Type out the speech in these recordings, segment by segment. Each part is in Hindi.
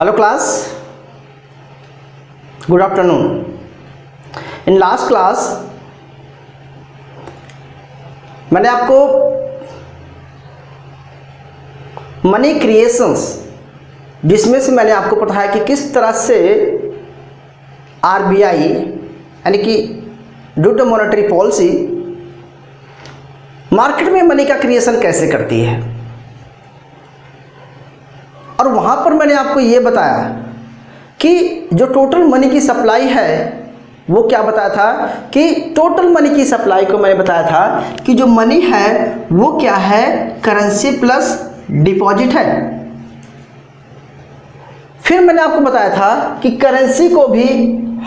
Hello class, good afternoon. In last class मैंने आपको मनी क्रिएशंस जिसमें से मैंने आपको बताया कि किस तरह से आरबीआई यानी कि due to monetary policy market में मनी का क्रिएशन कैसे करती है। और वहाँ पर मैंने आपको ये बताया कि जो टोटल मनी की सप्लाई है वो क्या बताया था कि टोटल मनी की सप्लाई को मैंने बताया था कि जो मनी है वो क्या है, करेंसी प्लस डिपॉजिट है। फिर मैंने आपको बताया था कि करेंसी को भी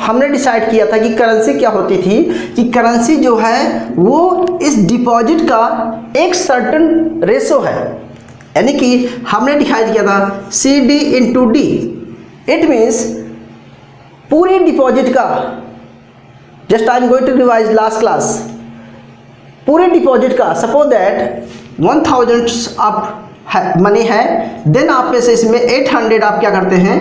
हमने डिसाइड किया था कि करेंसी क्या होती थी, कि करेंसी जो है वो इस डिपॉजिट का एक सर्टेन रेशो है, यानी कि हमने डिसाइड किया था C D into D. It means पूरी डिपॉजिट का, just I am going to revise last class, पूरे डिपॉजिट का सपोज दैट 1000 आप मनी है, देन आप में से इसमें 800 आप क्या करते हैं,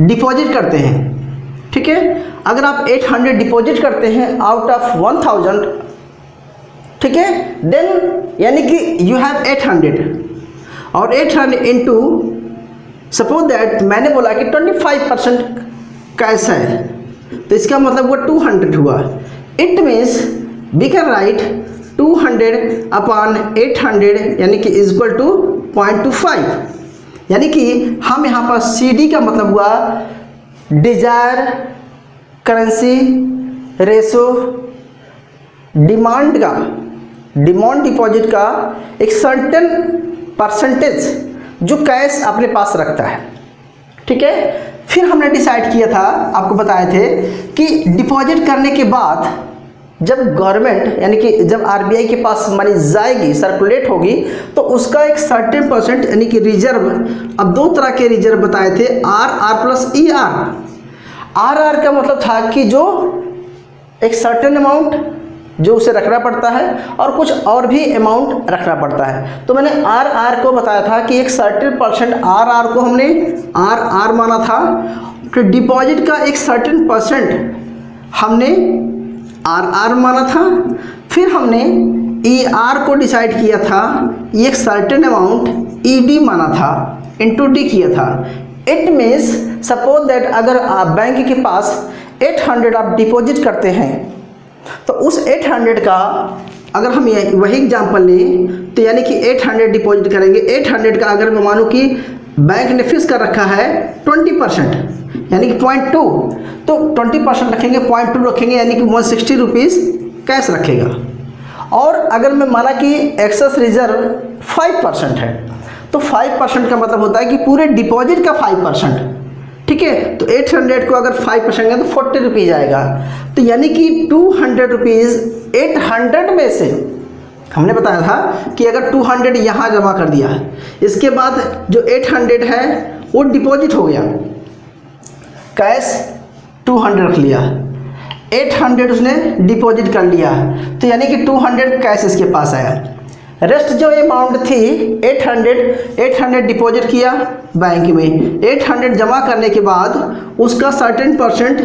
डिपॉजिट करते हैं। ठीक है, अगर आप 800 डिपॉजिट करते हैं आउट ऑफ 1000, ठीक है, देन यानी कि यू हैव 800 और 800 इंटू सपोज दैट मैंने बोला कि 25% कैश है, तो इसका मतलब वो 200 हुआ। It means we can write 200 upon 800 यानी कि इज इक्वल टू 0.25, यानी कि हम यहाँ पर सी डी का मतलब हुआ डिजायर करेंसी रेशो, डिमांड का, डिमांड डिपॉजिट का एक सर्टेन परसेंटेज जो कैश अपने पास रखता है। ठीक है, फिर हमने डिसाइड किया था, आपको बताए थे कि डिपॉजिट करने के बाद जब गवर्नमेंट यानी कि जब आरबीआई के पास मनी जाएगी, सर्कुलेट होगी, तो उसका एक सर्टेन परसेंट यानी कि रिजर्व, अब दो तरह के रिजर्व बताए थे, आर प्लस ई आर का मतलब था कि जो एक सर्टेन अमाउंट जो उसे रखना पड़ता है और कुछ और भी अमाउंट रखना पड़ता है। तो मैंने आर को बताया था कि एक सर्टेन परसेंट आर को हमने आर माना था, फिर डिपॉजिट का एक सर्टेन परसेंट हमने आर माना था, फिर हमने ई आर को डिसाइड किया था, एक सर्टेन अमाउंट ई डी माना था, इंटू डी किया था। इट मीन्स सपोज दैट अगर आप बैंक के पास 800 आप डिपॉजिट करते हैं, तो उस 800 का अगर हम वही एग्जांपल लें तो यानी कि 800 डिपॉजिट करेंगे, 800 का अगर मैं मानूँ कि बैंक ने फिक्स कर रखा है 20% यानी कि 0.2, तो 20% रखेंगे, 0.2 रखेंगे यानी कि 160 रुपीज़ कैश रखेगा। और अगर मैं माना कि एक्सेस रिजर्व 5% है, तो 5% का मतलब होता है कि पूरे डिपॉजिट का 5%। ठीक है, तो 800 को अगर 5% है तो 40 रुपीज़ आएगा, तो यानी कि 200 रुपीज़ 800 में से हमने बताया था कि अगर 200 यहाँ जमा कर दिया, इसके बाद जो 800 है वो डिपॉजिट हो गया, कैश 200 रख लिया, 800 उसने डिपॉजिट कर लिया, तो यानी कि 200 कैश इसके पास आया। रेस्ट जो अमाउंट थी 800 डिपॉजिट किया बैंक में, 800 जमा करने के बाद उसका सर्टेन परसेंट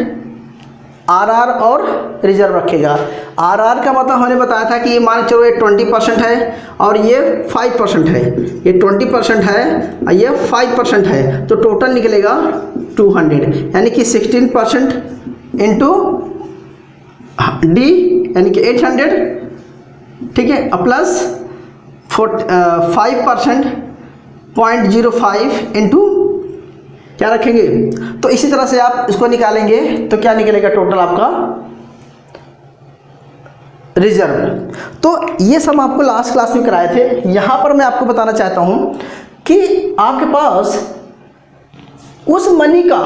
आर और रिजर्व रखेगा। आर का मतलब हमने बताया था कि ये मान चलो ये 20% है और ये 5% है, ये 20% है और ये 5% है, तो टोटल निकलेगा 200 यानी कि 16% इंटू डी यानी कि 800, ठीक है, प्लस 5% 0.05 इंटू क्या रखेंगे। तो इसी तरह से आप इसको निकालेंगे तो क्या निकलेगा टोटल आपका रिजर्व। तो ये सब आपको लास्ट क्लास में कराए थे। यहाँ पर मैं आपको बताना चाहता हूँ कि आपके पास उस मनी का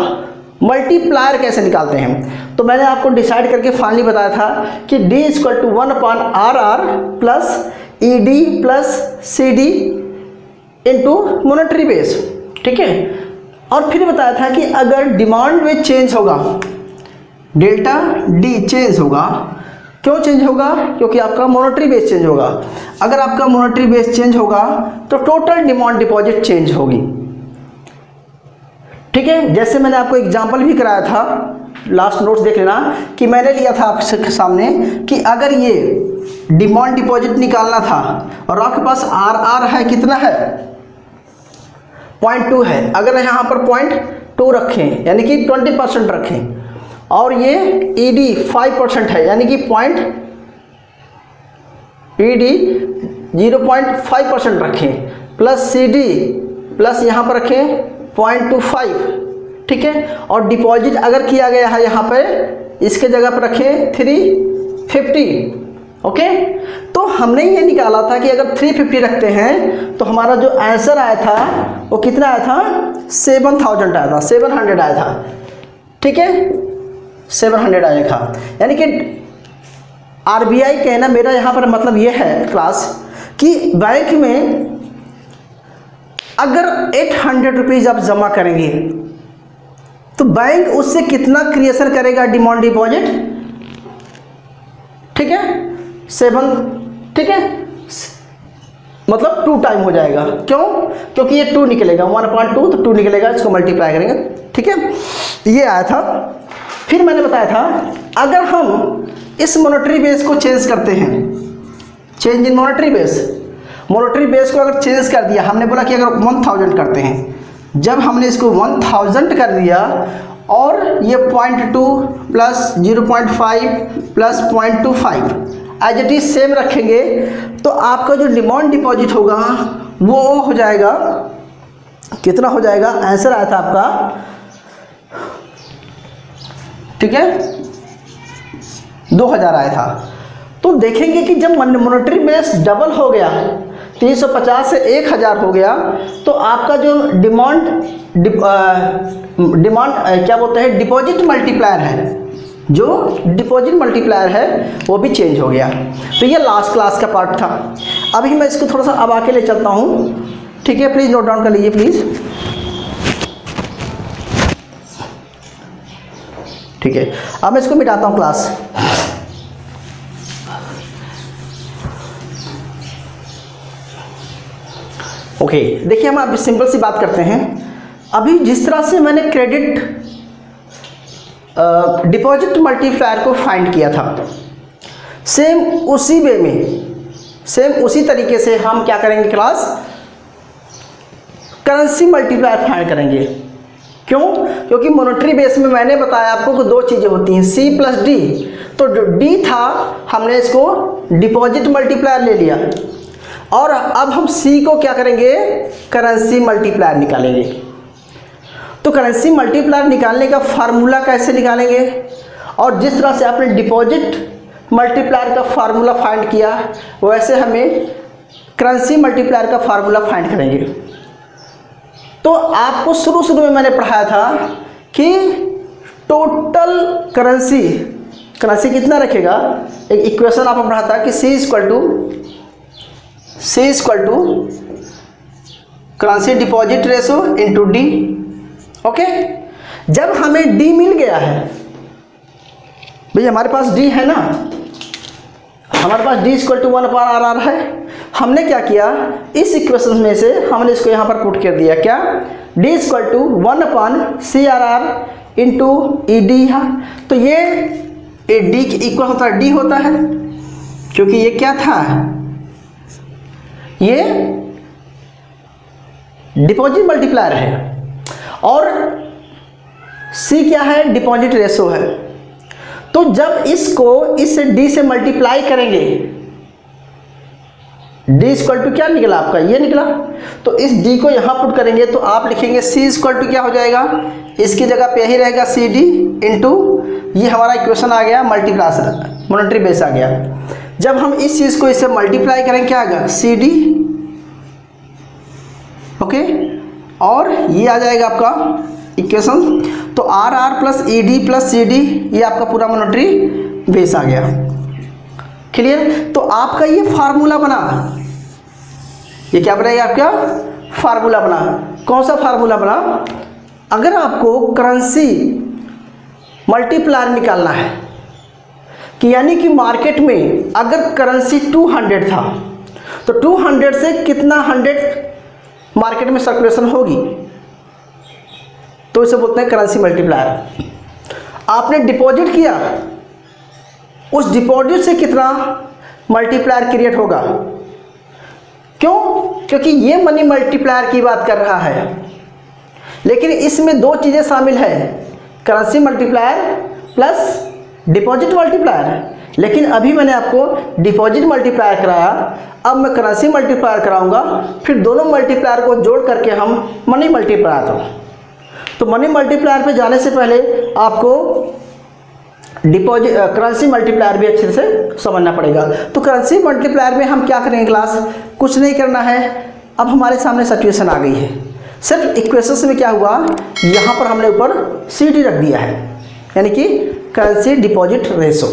मल्टीप्लायर कैसे निकालते हैं। तो मैंने आपको डिसाइड करके फाइनली बताया था कि D equal to 1/RR plus E D plus C D into monetary base. ठीक है, और फिर बताया था कि अगर डिमांड में चेंज होगा, डेल्टा डी चेंज होगा। क्यों चेंज होगा? क्योंकि आपका मॉनेटरी बेस चेंज होगा। अगर आपका मॉनेटरी बेस चेंज होगा तो टोटल डिमांड डिपॉजिट चेंज होगी। ठीक है, जैसे मैंने आपको एग्जाम्पल भी कराया था, लास्ट नोट्स देख लेना कि मैंने लिया था आपके सामने कि अगर ये डिमांड डिपॉजिट निकालना था और आपके पास आर है, कितना है 0.2 है, अगर यहाँ पर 0.2 रखें यानी कि 20% रखें और ये ईडी 5% है यानी कि ईडी 0.5% रखें प्लस सीडी प्लस यहाँ पर रखें 0.25, ठीक है, और डिपॉजिट अगर किया गया है यहाँ पर इसके जगह पर रखें 350, ओके। तो हमने ये निकाला था कि अगर 350 रखते हैं तो हमारा जो आंसर आया था वो कितना आया था 7000 आया था, 700 आया था, ठीक है, 700 आया था। यानी कि आरबीआई कहना मेरा यहाँ पर मतलब ये है क्लास कि बैंक में अगर 800 रुपीज़ आप जमा करेंगे तो बैंक उससे कितना क्रिएशन करेगा डिमांड डिपॉजिट, ठीक है, 7, ठीक है, मतलब 2 टाइम हो जाएगा। क्यों? क्योंकि ये 2 निकलेगा, 1.2 तो 2 निकलेगा, इसको मल्टीप्लाई करेंगे, ठीक है, ये आया था। फिर मैंने बताया था अगर हम इस मॉनेटरी बेस को चेंज करते हैं, चेंज इन मॉनेटरी बेस को अगर चेंज कर दिया, हमने बोला कि अगर 1000 करते हैं, जब हमने इसको 1000 कर दिया और ये 0.2 plus 0.5 plus 0.25 as it is same रखेंगे तो आपका जो डिमांड डिपॉजिट होगा वो हो जाएगा, कितना हो जाएगा, आंसर आया था आपका, ठीक है, 2000 आया था। तो देखेंगे कि जब मॉनेटरी बेस डबल हो गया, 350 से 1000 हो गया, तो आपका जो डिमांड क्या बोलते हैं, डिपॉजिट मल्टीप्लायर है, जो डिपॉजिट मल्टीप्लायर है वो भी चेंज हो गया। तो ये लास्ट क्लास का पार्ट था। अभी मैं इसको थोड़ा सा अब आके ले चलता हूँ, ठीक है, प्लीज़ नोट डाउन कर लीजिए प्लीज़, ठीक है। अब मैं इसको मिटाता हूँ क्लास। ओके, देखिए हम अब सिंपल सी बात करते हैं। अभी जिस तरह से मैंने क्रेडिट डिपॉजिट मल्टीप्लायर को फाइंड किया था, सेम उसी वे में, सेम उसी तरीके से हम क्या करेंगे क्लास, करेंसी मल्टीप्लायर फाइंड करेंगे। क्यों? क्योंकि मॉनेटरी बेस में मैंने बताया आपको कि 2 चीज़ें होती हैं, सी प्लस डी। तो जो डी था हमने इसको डिपॉजिट मल्टीप्लायर ले लिया और अब हम सी को क्या करेंगे, करेंसी मल्टीप्लायर निकालेंगे। तो करेंसी मल्टीप्लायर निकालने का फार्मूला कैसे निकालेंगे, और जिस तरह से आपने डिपॉजिट मल्टीप्लायर का फार्मूला फाइंड किया वैसे हमें करेंसी मल्टीप्लायर का फार्मूला फाइंड करेंगे। तो आपको शुरू में मैंने पढ़ाया था कि टोटल करेंसी कितना रखेगा, एक इक्वेशन आपको पढ़ा था कि C equal to currency deposit ratio into D, okay. जब हमें डी मिल गया है, भैया हमारे पास डी है ना, हमारे पास डी इक्वल टू 1/RR है, हमने क्या किया, इस इक्वेशन में से हमने इसको यहाँ पर पुट कर दिया, क्या, D equal to 1/CRR into E D है। तो ये डी के इक्वल होता है, डी होता है, क्योंकि ये क्या था, ये डिपॉजिट मल्टीप्लायर है, और सी क्या है, डिपॉजिट रेशो है। तो जब इसको इस डी से मल्टीप्लाई करेंगे, डी इक्वल टू क्या निकला आपका, ये निकला, तो इस डी को यहाँ पुट करेंगे तो आप लिखेंगे सी इक्वल टू क्या हो जाएगा, इसकी जगह पे यही रहेगा सी डी इंटू, ये हमारा इक्वेशन आ गया, मल्टीप्लाई मॉनेटरी बेस आ गया। जब हम इस चीज़ को इससे मल्टीप्लाई करेंगे क्या आएगा, सी डी, ओके, और ये आ जाएगा आपका इक्वेशन। तो R R plus E D plus C D, ये आपका पूरा मॉनेटरी बेस आ गया, क्लियर। तो आपका ये फार्मूला बना, ये क्या बनाएगा, आपका फार्मूला बना। कौन सा फार्मूला बना, अगर आपको करेंसी मल्टीप्लायर निकालना है कि यानी कि मार्केट में अगर करेंसी 200 था तो 200 से कितना 100 मार्केट में सर्कुलेशन होगी, तो इसे बोलते हैं करेंसी मल्टीप्लायर। आपने डिपॉजिट किया, उस डिपॉजिट से कितना मल्टीप्लायर क्रिएट होगा, क्यों? क्योंकि ये मनी मल्टीप्लायर की बात कर रहा है, लेकिन इसमें दो चीज़ें शामिल है, currency multiplier plus deposit multiplier. लेकिन अभी मैंने आपको डिपॉजिट मल्टीप्लायर कराया, अब मैं करेंसी मल्टीप्लायर कराऊंगा, फिर दोनों मल्टीप्लायर को जोड़ करके हम मनी मल्टीप्लायर आता हूँ। तो मनी मल्टीप्लायर पे जाने से पहले आपको डिपॉजिट करेंसी मल्टीप्लायर भी अच्छे से समझना पड़ेगा। तो करेंसी मल्टीप्लायर में हम क्या करेंगे क्लास, कुछ नहीं करना है। अब हमारे सामने सिचुएशन आ गई है, सिर्फ इक्वेशंस में क्या हुआ, यहाँ पर हमने ऊपर CD रख दिया है, यानी कि करेंसी डिपॉजिट रेशो।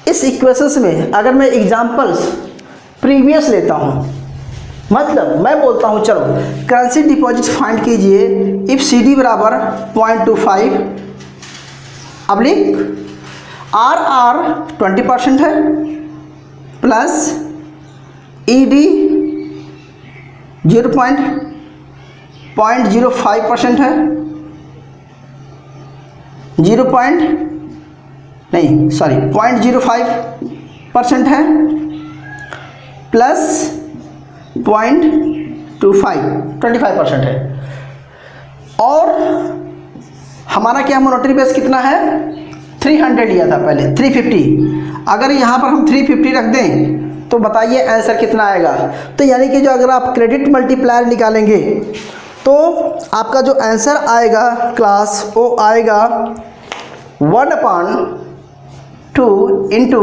इस इक्वेशंस में अगर मैं एग्जांपल्स प्रीवियस लेता हूँ, मतलब मैं बोलता हूँ चलो करेंसी डिपॉजिट फाइंड कीजिए, इफ CD बराबर 0.25 अब्लिक RR 20% है प्लस ED 0.05% है, 0.05% है प्लस 25% है। और हमारा क्या मॉनेटरी बेस कितना है, 300 लिया था पहले, 350। अगर यहाँ पर हम 350 रख दें तो बताइए आंसर कितना आएगा। तो यानी कि जो अगर आप क्रेडिट मल्टीप्लायर निकालेंगे तो आपका जो आंसर आएगा क्लास, वो आएगा 1/2 इंटू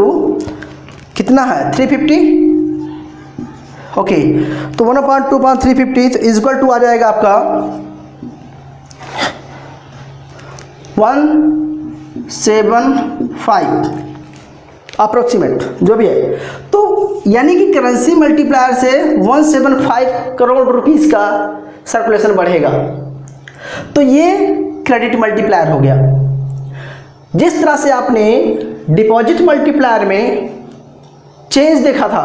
कितना है 350, ओके। तो 1/2 350 तो इक्वल टू आ जाएगा आपका 175 अप्रोक्सीमेट जो भी है। तो यानी कि करेंसी मल्टीप्लायर से 175 करोड़ रुपीस का सर्कुलेशन बढ़ेगा। तो ये क्रेडिट मल्टीप्लायर हो गया। जिस तरह से आपने डिपॉजिट मल्टीप्लायर में चेंज देखा था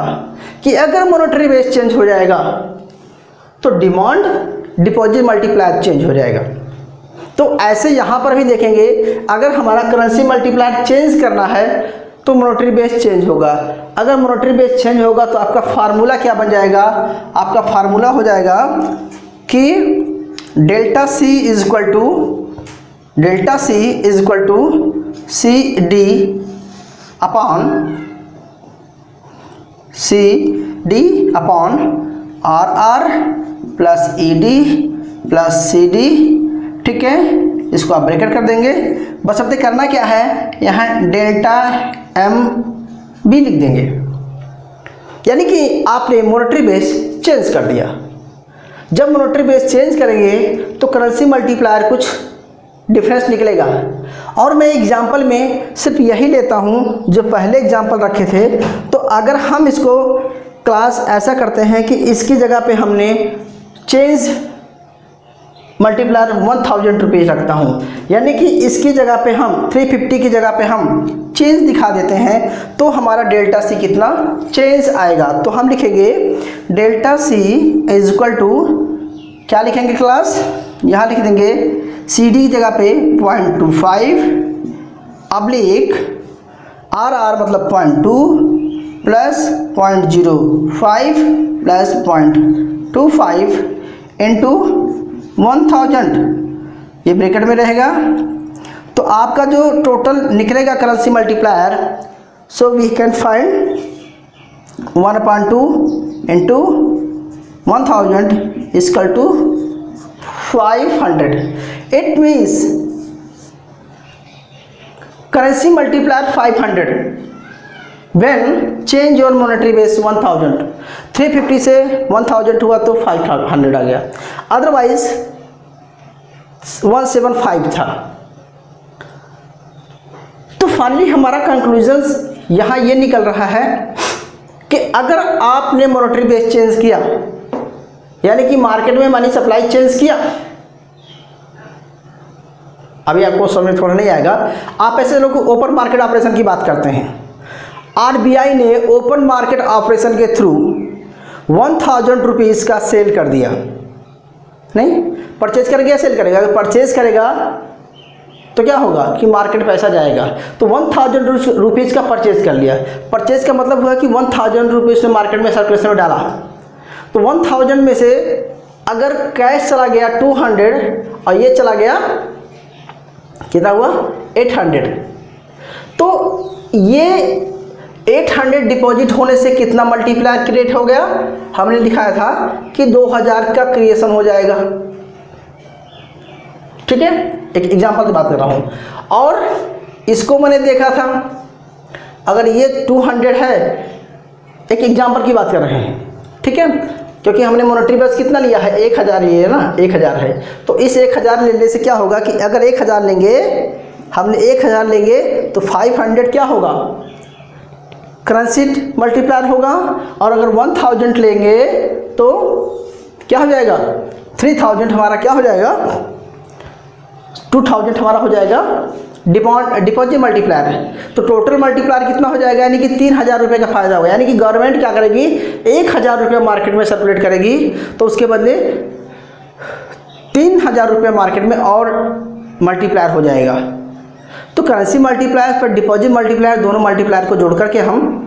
कि अगर मॉनेटरी बेस चेंज हो जाएगा तो डिमांड डिपॉजिट मल्टीप्लायर चेंज हो जाएगा। तो ऐसे यहाँ पर भी देखेंगे, अगर हमारा करेंसी मल्टीप्लायर चेंज करना है तो मॉनेटरी बेस चेंज होगा। अगर मॉनेटरी बेस चेंज होगा तो आपका फार्मूला क्या बन जाएगा, आपका फार्मूला हो जाएगा कि delta C is equal to CD upon RR plus ED plus CD, ठीक है। इसको आप ब्रैकेट कर देंगे। बस अब तक करना क्या है, यहाँ डेल्टा MB लिख देंगे, यानी कि आपने मॉनेटरी बेस चेंज कर दिया। जब मॉनेटरी बेस चेंज करेंगे तो करेंसी मल्टीप्लायर कुछ डिफरेंस निकलेगा। और मैं एग्जांपल में सिर्फ यही लेता हूँ जो पहले एग्जांपल रखे थे। तो अगर हम इसको क्लास ऐसा करते हैं कि इसकी जगह पे हमने चेंज मल्टीप्लायर 1000 रुपीज़ रखता हूँ, यानी कि इसकी जगह पे हम 350 की जगह पे हम चेंज दिखा देते हैं, तो हमारा डेल्टा C कितना चेंज आएगा। तो हम लिखेंगे delta C is equal to, क्या लिखेंगे क्लास, यहाँ लिख देंगे CD की जगह पे 0.25 अब्लिक RR मतलब 0.2 प्लस 0.05 प्लस 0.25 इंटू 1000, ये ब्रैकेट में रहेगा। तो आपका जो टोटल निकलेगा currency multiplier, so we can find 1/2 into 1000 equal to 500। It means currency multiplier 500 when change your monetary base 1000। 350 से 1000 हुआ तो 500 आ गया, अदरवाइज 175 था। तो फाइनली हमारा कंक्लूजन्स यहाँ ये निकल रहा है कि अगर आपने मॉनेटरी बेस चेंज किया, यानी कि मार्केट में मनी सप्लाई चेंज किया, अभी आपको समझ में थोड़ा नहीं आएगा। आप ऐसे लोग ओपन मार्केट ऑपरेशन की बात करते हैं। RBI ने ओपन मार्केट ऑपरेशन के थ्रू 1000 रुपीज़ का सेल कर दिया, नहीं, परचेज करेगा या सेल करेगा? अगर परचेज करेगा तो क्या होगा कि मार्केट पैसा जाएगा। तो 1000 रुपीज़ का परचेज कर लिया। परचेज का मतलब हुआ कि 1000 रुपीज़ ने मार्केट में सर्कुलेशन में डाला। तो 1000 में से अगर कैश चला गया 200 और ये चला गया कितना हुआ 800, तो ये 800 डिपॉजिट होने से कितना मल्टीप्लायर क्रिएट हो गया? हमने दिखाया था कि 2000 का क्रिएशन हो जाएगा। ठीक है, एक एग्जांपल की बात कर रहा हूँ। और इसको मैंने देखा था, अगर ये 200 है, एक एग्जांपल की बात कर रहे हैं, ठीक है, क्योंकि हमने मॉनेटरी बेस कितना लिया है 1000, ये है ना 1000 है। तो इस 1000 लेने से क्या होगा कि अगर 1000 लेंगे, हमने 1000 लेंगे तो 500 क्या होगा करेंसी मल्टीप्लायर होगा। और अगर 1000 लेंगे तो क्या हो जाएगा 3000 हमारा क्या हो जाएगा 2000 हमारा हो जाएगा डिपॉजिट मल्टीप्लायर है। तो टोटल मल्टीप्लायर कितना हो जाएगा, यानी कि 3000 रुपये का फायदा होगा। यानी कि गवर्नमेंट क्या करेगी 1000 रुपये मार्केट में सर्कुलेट करेगी, तो उसके बदले 3000 रुपये मार्केट में और मल्टीप्लायर हो जाएगा। तो करेंसी मल्टीप्लायर पर डिपॉजिट मल्टीप्लायर दोनों मल्टीप्लायर को जोड़ करके हम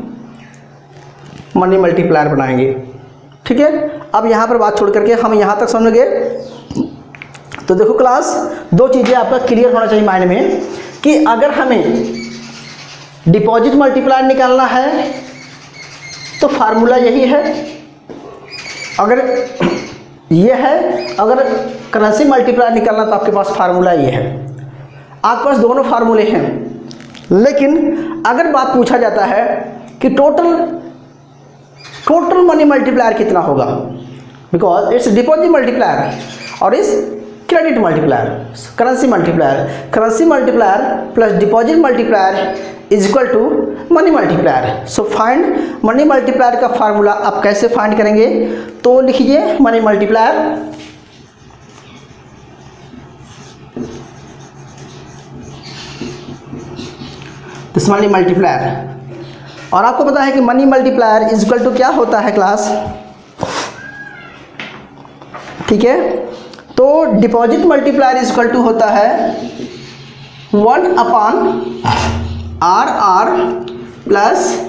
मनी मल्टीप्लायर बनाएंगे। ठीक है, अब यहाँ पर बात छोड़ करके हम यहाँ तक समझ गए। तो देखो क्लास, दो चीज़ें आपका क्लियर होना चाहिए माइंड में कि अगर हमें डिपॉजिट मल्टीप्लायर निकालना है तो फार्मूला यही है। अगर ये है, अगर करेंसी मल्टीप्लायर निकालना तो आपके पास फार्मूला ये है। आपके पास दोनों फार्मूले हैं, लेकिन अगर बात पूछा जाता है कि टोटल मनी मल्टीप्लायर कितना होगा, बिकॉज इट्स डिपॉजिट मल्टीप्लायर और इस credit multiplier, currency multiplier plus deposit multiplier is equal to money multiplier. So find money multiplier का फार्मूला आप कैसे फाइंड करेंगे, तो लिखिए money multiplier this money multiplier. और आपको पता है कि money multiplier is equal to क्या होता है क्लास, ठीक है। तो deposit multiplier is equal to होता है 1/RR plus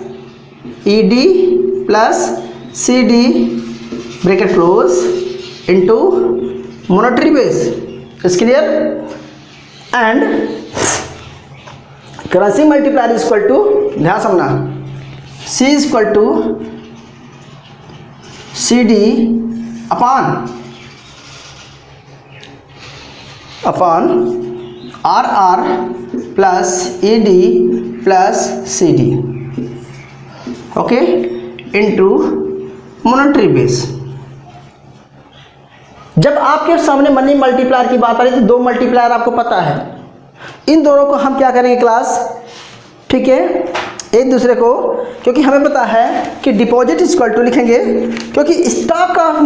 ED plus CD bracket close into monetary base. Is clear? And currency multiplier is equal to, ध्यान समझना, C is equal to CD upon RR plus ED plus CD, okay, into monetary base. जब आपके सामने मनी मल्टीप्लायर की बात आ रही है तो दो मल्टीप्लायर आपको पता है, इन दोनों को हम क्या करेंगे क्लास, ठीक है, एक दूसरे को, क्योंकि हमें पता है कि डिपॉजिट इज इक्वल टू लिखेंगे, क्योंकि स्टॉक ऑफ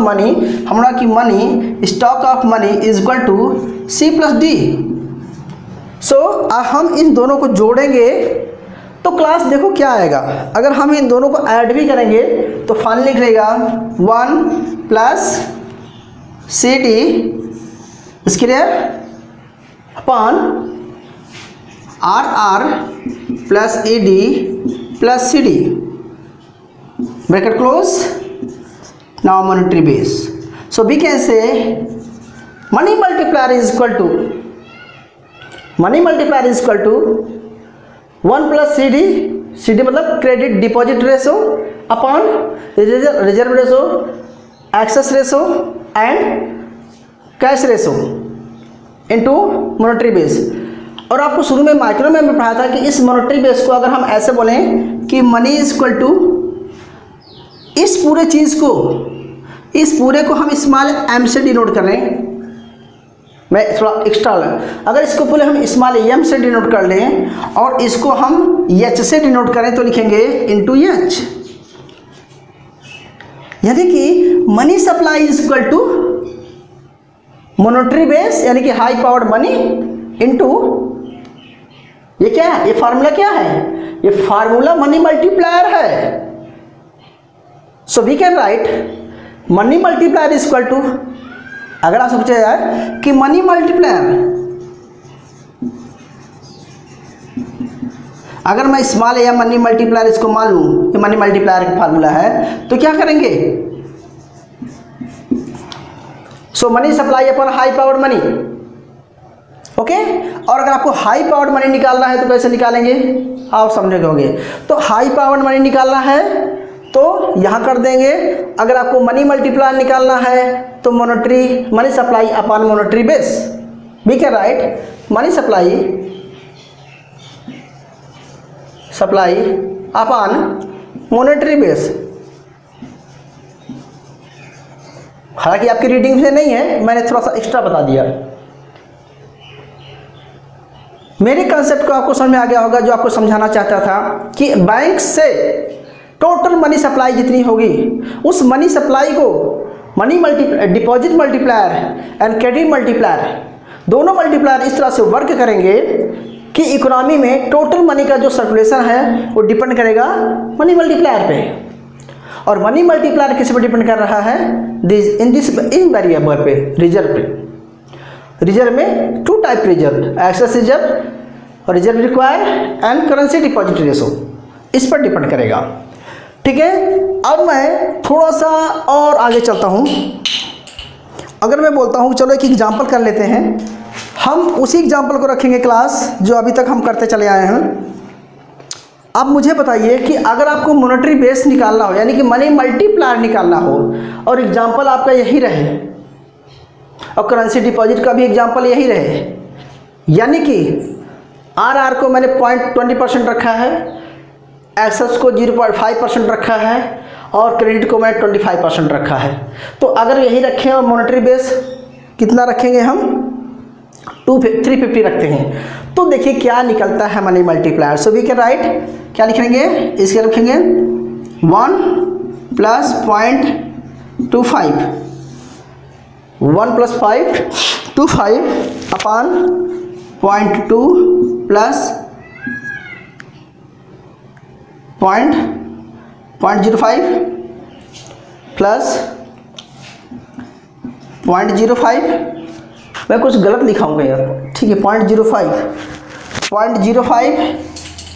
मनी हमारा की money, stock of money is equal to C plus D। So हम इन दोनों को जोड़ेंगे तो क्लास देखो क्या आएगा। अगर हम इन दोनों को ऐड भी करेंगे तो फाइनल लिख लेगा 1 plus CD square upon RR plus ED plus CD bracket close, now monetary base. So we can say money multiplier is equal to 1 plus CD मतलब credit deposit ratio upon reserve ratio, excess ratio and cash ratio into monetary base. और आपको शुरू में माइक्रो में पढ़ाया था कि इस मॉनेटरी बेस को अगर हम ऐसे बोलें कि मनी इज इक्वल टू इस पूरे चीज़ को, इस पूरे को हम स्मॉल m से डिनोट कर रहे हैं। मैं थोड़ा एक्स्ट्रा, अगर इसको पहले हम स्मॉल m से डिनोट कर लें और इसको हम h से डिनोट करें तो लिखेंगे इनटू h, यानी कि money supply is equal to monetary base यानी कि हाई पावर्ड मनी इनटू, ये क्या है, ये फार्मूला क्या है, ये फार्मूला मनी मल्टीप्लायर है। So we can write money multiplier is equal to, अगर आप सोचा जाए कि मनी मल्टीप्लायर, अगर मैं स्मॉल या मनी मल्टीप्लायर इसको मान लूँ, ये मनी मल्टीप्लायर का फार्मूला है, तो क्या करेंगे, सो मनी सप्लाई अपन हाई पावर्ड मनी, ओके। और अगर आपको हाई पावर्ड मनी निकालना है तो कैसे निकालेंगे, आप समझे होंगे। तो हाई पावर्ड मनी निकालना है तो यहाँ कर देंगे, अगर आपको मनी मल्टीप्लायर निकालना है तो monetary money supply upon monetary base, we can write money supply upon monetary base. हालांकि आपकी रीडिंग से नहीं है, मैंने थोड़ा सा एक्स्ट्रा बता दिया। मेरे कंसेप्ट को आपको समझ में आ गया होगा, जो आपको समझाना चाहता था कि बैंक से टोटल मनी सप्लाई जितनी होगी, उस मनी सप्लाई को money deposit multiplier and credit multiplier, दोनों मल्टीप्लायर इस तरह से वर्क करेंगे कि इकोनॉमी में टोटल मनी का जो सर्कुलेशन है वो डिपेंड करेगा मनी मल्टीप्लायर पे। और मनी मल्टीप्लायर किस पे डिपेंड कर रहा है, इन वेरिएबल पे, रिजर्व पे। रिजर्व में two type reserve, excess reserve और reserve require and currency deposit ratio, इस पर डिपेंड करेगा। ठीक है, अब मैं थोड़ा सा और आगे चलता हूँ। अगर मैं बोलता हूँ चलो एक एग्जांपल कर लेते हैं, हम उसी एग्जांपल को रखेंगे क्लास जो अभी तक हम करते चले आए हैं। अब मुझे बताइए कि अगर आपको मॉनेटरी बेस निकालना हो, यानी कि मनी मल्टीप्लायर निकालना हो, और एग्जांपल आपका यही रहे, और करेंसी डिपॉजिट का भी एग्जांपल यही रहे, यानी कि आर को मैंने 0.20% रखा है, एक्सेस को 0.5% रखा है, और क्रेडिट को मैंने 25% रखा है। तो अगर यही रखें और मॉनेटरी बेस कितना रखेंगे हम, 350 रखते हैं, तो देखिए क्या निकलता है money multiplier. So we can write, क्या लिखेंगे, इसके लिखेंगे 1 + 0.25, 1 + 525 अपॉन 0.2 प्लस 0.05 प्लस 0.05, मैं कुछ गलत लिखाऊंगा यार, ठीक है, 0.05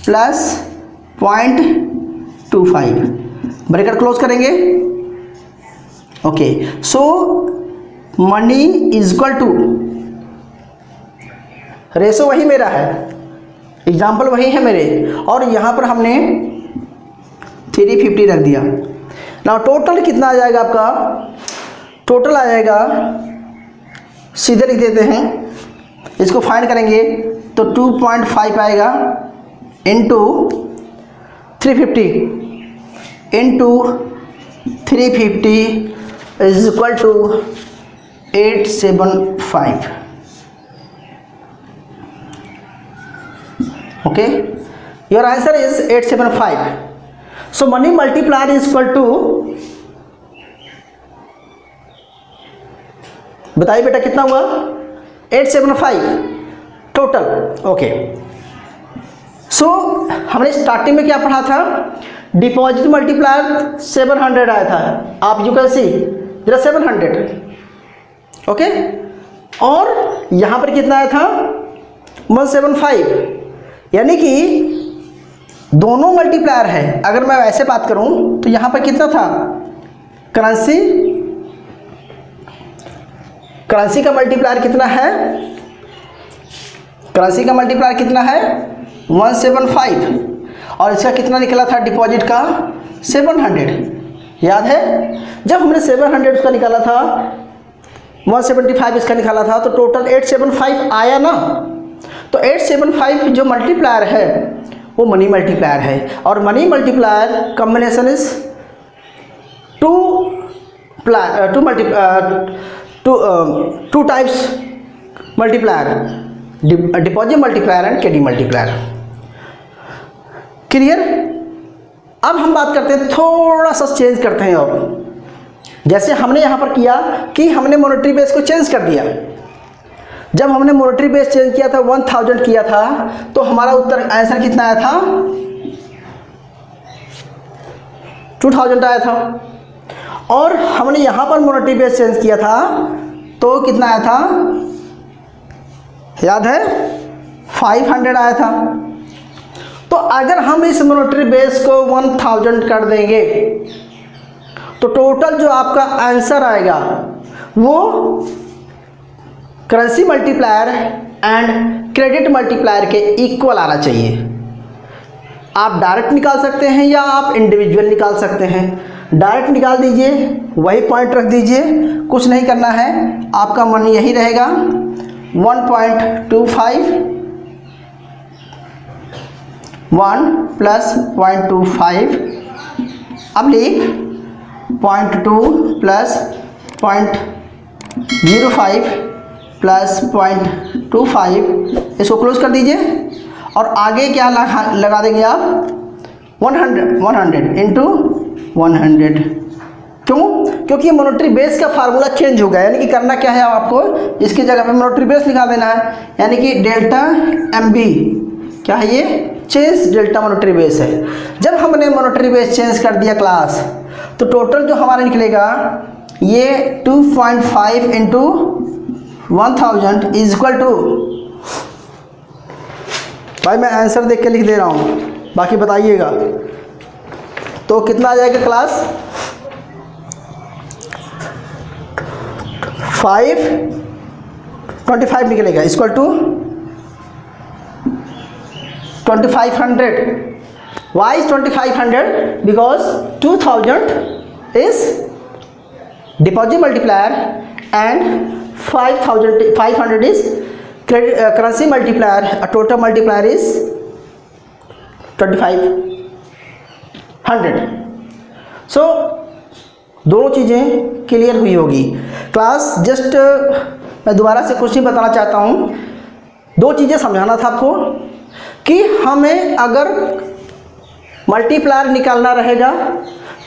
प्लस 0.25, ब्रैकेट क्लोज करेंगे। Okay, so money is equal to, ratio वही मेरा है, एग्जाम्पल वही है मेरे, और यहाँ पर हमने 350 रख दिया। ना टोटल कितना आ जाएगा आपका, टोटल आ जाएगा, सीधे लिख देते हैं, इसको फाइंड करेंगे तो 2.5 आएगा into 350 into 350 is equal to 875। Okay, your answer is 875। So money multiplier is equal to, बताइए बेटा कितना हुआ, 875 टोटल। ओके, सो हमने स्टार्टिंग में क्या पढ़ा था, डिपॉजिट मल्टीप्लायर 700 आया था, आप यू कैन सी जरा 700, ओके, और यहाँ पर कितना आया था 175, यानी कि दोनों मल्टीप्लायर है। अगर मैं ऐसे बात करूँ तो यहाँ पर कितना था, करेंसी का मल्टीप्लायर कितना है, करेंसी का मल्टीप्लायर कितना है 175, और इसका कितना निकला था डिपॉजिट का 700, याद है। जब हमने 700 उसका निकाला था, 175 इसका निकाला था, तो टोटल 875 आया ना। तो 875 जो मल्टीप्लायर है वो मनी मल्टीप्लायर है, और money multiplier combination is two types multiplier, deposit multiplier and credit multiplier. Clear. अब हम बात करते हैं, थोड़ा सा चेंज करते हैं, और जैसे हमने यहाँ पर किया कि हमने मॉनेटरी बेस को चेंज कर दिया। जब हमने मॉनेटरी बेस चेंज किया था, 1000 किया था, तो हमारा उत्तर आंसर कितना आया था 2000 आया था। और हमने यहाँ पर मॉनेटरी बेस चेंज किया था तो कितना आया था, याद है, 500 आया था। तो अगर हम इस मॉनेटरी बेस को 1000 कर देंगे तो टोटल जो आपका आंसर आएगा वो currency multiplier and credit multiplier के इक्वल आना चाहिए। आप डायरेक्ट निकाल सकते हैं या आप इंडिविजुअल निकाल सकते हैं। डायरेक्ट निकाल दीजिए, वही पॉइंट रख दीजिए, कुछ नहीं करना है, आपका मन यही रहेगा 1.25 1 प्लस 0.25, अब लिख 0.2 प्लस 0.05 प्लस 0.25, इसको क्लोज कर दीजिए और आगे क्या लगा देंगे आप 100 इंटू 100। क्यों? क्योंकि मॉनेटरी बेस का फार्मूला चेंज हो गया, यानी कि करना क्या है आपको, इसकी जगह पे मॉनेटरी बेस निकाल देना है, यानी कि डेल्टा MB क्या है, ये चेंज डेल्टा मॉनेटरी बेस है। जब हमने मॉनेटरी बेस चेंज कर दिया क्लास, तो टोटल जो हमारा निकलेगा ये 2.5 इंटू 1000 इज इक्वल टू, भाई मैं आंसर देख के लिख दे रहा हूँ, बाकी बताइएगा। तो कितना आ जाएगा क्लास, 525 निकलेगा equal to 2500। Why is 2500? Because 2000 is deposit multiplier and 500 is currency multiplier, total multiplier is 2500। सो दोनों चीज़ें क्लियर हुई होगी। क्लास जस्ट मैं दोबारा से कुछ नहीं बताना चाहता हूँ, दो चीज़ें समझाना था आपको कि हमें अगर मल्टीप्लायर निकालना रहेगा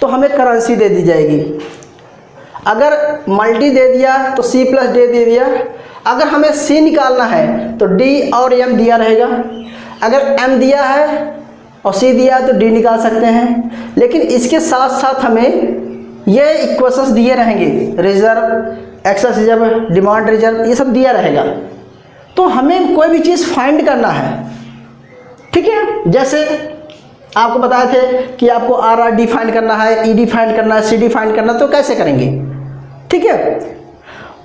तो हमें करेंसी दे दी जाएगी, अगर मल्टी दे दिया तो C प्लस D दे दिया, अगर हमें C निकालना है तो D और M दिया रहेगा, अगर M दिया है और C दिया है तो D निकाल सकते हैं। लेकिन इसके साथ साथ हमें ये इक्वेशंस दिए रहेंगे, reserve, excess reserve, demand reserve, ये सब दिया रहेगा। तो हमें कोई भी चीज़ फाइंड करना है, ठीक है। जैसे आपको बताए थे कि आपको RRD फाइंड करना है, ED फाइंड करना है, CD फाइंड करना है, तो कैसे करेंगे, ठीक है।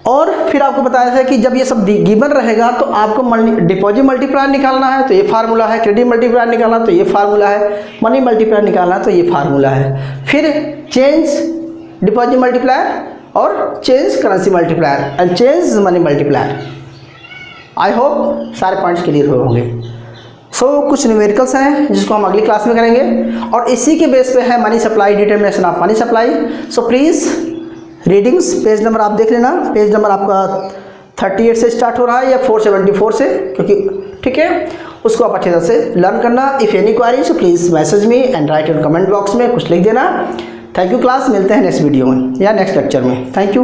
और फिर आपको बताया था कि जब ये सब गिवन रहेगा तो आपको डिपॉजिट मल्टीप्लायर निकालना है तो ये फार्मूला है, क्रेडिट मल्टीप्लायर निकालना तो ये फार्मूला है, मनी मल्टीप्लायर निकालना तो ये फार्मूला है, फिर चेंज डिपॉजिट मल्टीप्लायर और change currency multiplier and change money multiplier. I hope सारे पॉइंट्स क्लियर होंगे। सो कुछ न्यूमेरिकल्स हैं जिसको हम अगली क्लास में करेंगे और इसी के बेस पे है money supply, determination of money supply. So please readings page number आप देख लेना, पेज नंबर आपका 38 से स्टार्ट हो रहा है या 474 से, क्योंकि ठीक है, उसको आप अच्छे तरह से लर्न करना। If any query so please message me and write in comment box में कुछ लिख देना। थैंक यू क्लास, मिलते हैं नेक्स्ट वीडियो में या नेक्स्ट लेक्चर में। Thank you.